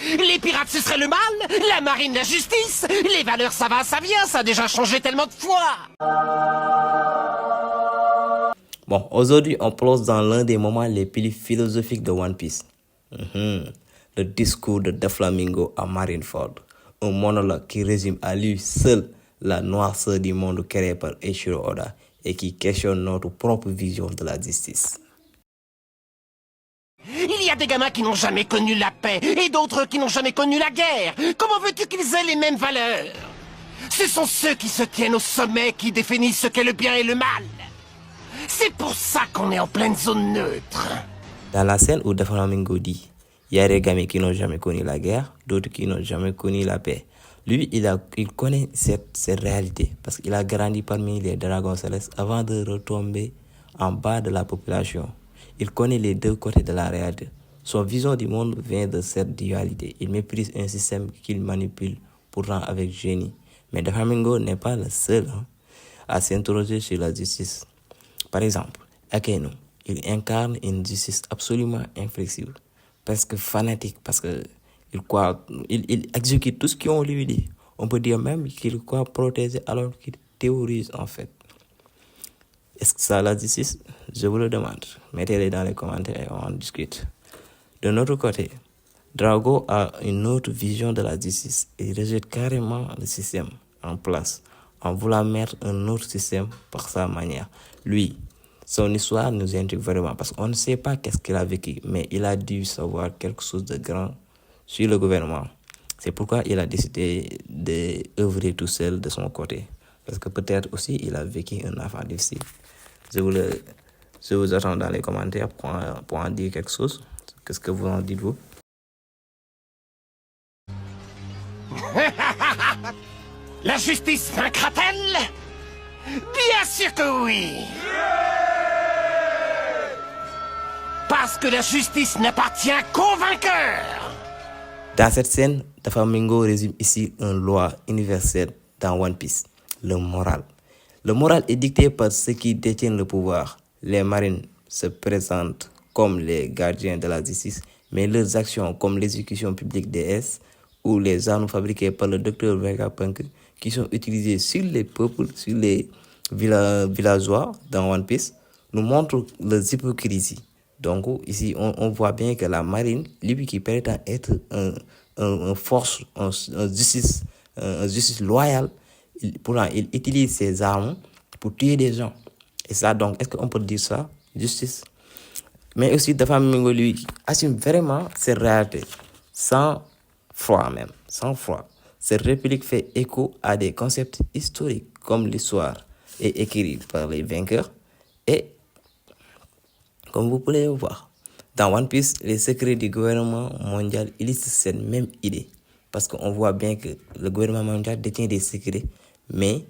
Les pirates, ce serait le mal, la marine, la justice, les valeurs, ça va, ça vient, ça a déjà changé tellement de fois. Bon, aujourd'hui, on plonge dans l'un des moments les plus philosophiques de One Piece. Le discours de Doflamingo à Marineford. Un monologue qui résume à lui seul la noirceur du monde créé par Eiichiro Oda et qui questionne notre propre vision de la justice. Il y a des gamins qui n'ont jamais connu la paix et d'autres qui n'ont jamais connu la guerre. Comment veux-tu qu'ils aient les mêmes valeurs? Ce sont ceux qui se tiennent au sommet qui définissent ce qu'est le bien et le mal. C'est pour ça qu'on est en pleine zone neutre. Dans la scène où Doflamingo dit il y a des gamins qui n'ont jamais connu la guerre, d'autres qui n'ont jamais connu la paix. Lui, il connaît cette réalité parce qu'il a grandi parmi les dragons célestes avant de retomber en bas de la population. Il connaît les deux côtés de la réalité. Son vision du monde vient de cette dualité. Il méprise un système qu'il manipule pourtant avec génie. Mais Doflamingo n'est pas le seul à s'interroger sur la justice. Par exemple, Akeno, il incarne une justice absolument inflexible, presque fanatique, parce que il exécute tout ce qu'on lui dit. On peut dire même qu'il croit protéger alors qu'il théorise en fait. Est-ce que ça la justice? Je vous le demande. Mettez-les dans les commentaires et on en discute. De notre côté, Drago a une autre vision de la justice. Il rejette carrément le système en place en voulant mettre un autre système par sa manière. Lui, son histoire nous intrigue vraiment parce qu'on ne sait pas qu'est-ce qu'il a vécu, mais il a dû savoir quelque chose de grand sur le gouvernement. C'est pourquoi il a décidé d'œuvrer tout seul de son côté. Parce que peut-être aussi il a vécu un enfant difficile. Je vous attends dans les commentaires pour en dire quelque chose. Qu'est-ce que vous en dites-vous? La justice vaincra-t-elle? Bien sûr que oui. Parce que la justice n'appartient qu'aux vainqueurs. Dans cette scène, Doflamingo résume ici une loi universelle dans One Piece, le moral. Le moral est dicté par ceux qui détiennent le pouvoir. Les marines se présentent comme les gardiens de la justice, mais leurs actions comme l'exécution publique des S ou les armes fabriquées par le docteur Vegapunk qui sont utilisées sur les peuples, sur les villageois dans One Piece, nous montrent les hypocrisies. Donc ici, on voit bien que la marine, lui qui prétend être un force, un justice loyale, pourtant il utilise ses armes pour tuer des gens. Et ça, donc, est-ce qu'on peut dire ça? Justice. Mais aussi, Doflamingo, lui, assume vraiment ses réalités, sans froid même, sans froid. Cette réplique fait écho à des concepts historiques comme l'histoire est écrite par les vainqueurs et comme vous pouvez le voir, dans One Piece, les secrets du gouvernement mondial illustrent cette même idée. Parce qu'on voit bien que le gouvernement mondial détient des secrets, mais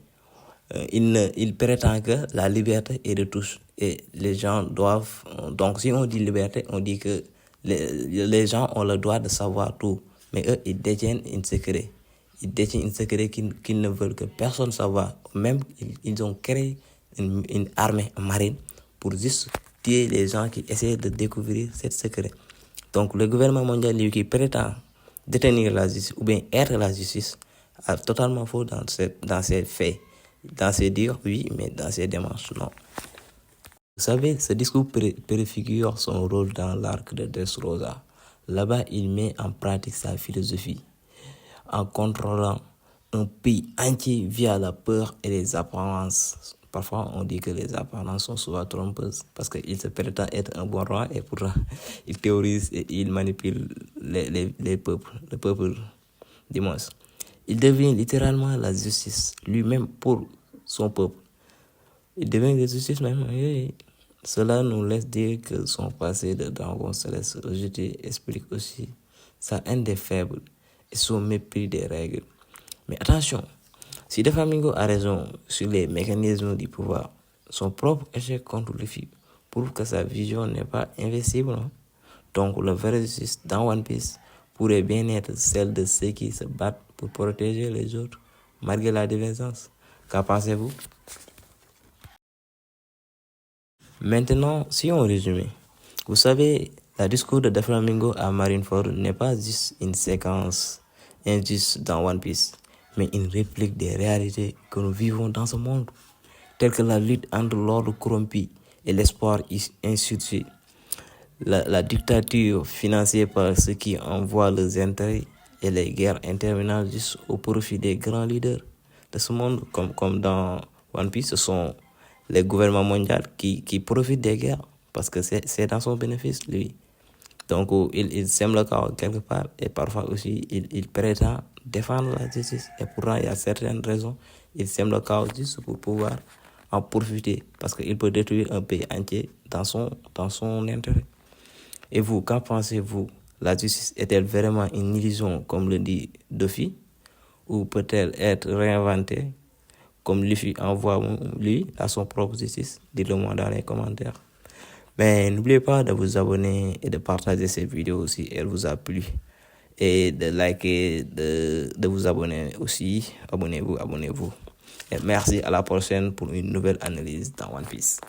il prétend que la liberté est de tous. Et les gens doivent... Donc si on dit liberté, on dit que les gens ont le droit de savoir tout. Mais eux, ils détiennent un secret. Ils détiennent un secret qu'ils ne veulent que personne savoir. Même, ils ont créé une armée marine pour juste tuer les gens qui essaient de découvrir ce secret. Donc le gouvernement mondial lui, qui prétend détenir la justice ou bien être la justice a totalement faux dans ses faits. Dans ses dires, oui, mais dans ses démarches, non. Vous savez, ce discours préfigure son rôle dans l'arc de Dressrosa. Là-bas, il met en pratique sa philosophie en contrôlant un pays entier via la peur et les apparences. Parfois, on dit que les apparences sont souvent trompeuses parce qu'il se prétend être un bon roi et pourtant, il théorise et il manipule les peuples, le peuple du moins. Il devient littéralement la justice, lui-même pour son peuple. Il devient la justice même. Oui. Cela nous laisse dire que son passé de dragon céleste rejeté explique aussi sa haine des faibles et son mépris des règles. Mais attention, si Doflamingo a raison sur les mécanismes du pouvoir, son propre échec contre Luffy prouve que sa vision n'est pas invincible. Non? Donc le vrai justice dans One Piece pourrait bien être celle de ceux qui se battent pour protéger les autres, malgré la divergence. Qu'en pensez-vous? Maintenant, si on résume, vous savez, La discours de Doflamingo à Marineford n'est pas juste une séquence injuste dans One Piece, mais une réplique des réalités que nous vivons dans ce monde, telles que la lutte entre l'ordre corrompu et l'espoir insurgé, la dictature financée par ceux qui envoient leurs intérêts et les guerres interminables juste au profit des grands leaders de ce monde, comme dans One Piece, ce sont les gouvernements mondiaux qui profitent des guerres parce que c'est dans son bénéfice, lui. Donc, il sème le chaos quelque part et parfois aussi, il prétend défendre la justice. Et pourtant, il y a certaines raisons, il sème le chaos juste pour pouvoir en profiter parce qu'il peut détruire un pays entier dans son intérêt. Et vous, qu'en pensez-vous? La justice est-elle vraiment une illusion, comme le dit Luffy, ou peut-elle être réinventée, comme Luffy envoie lui à son propre justice? Dites-le-moi dans les commentaires. Mais n'oubliez pas de vous abonner et de partager cette vidéo si elle vous a plu. Et de liker, de vous abonner aussi. Abonnez-vous. Et merci, à la prochaine pour une nouvelle analyse dans One Piece.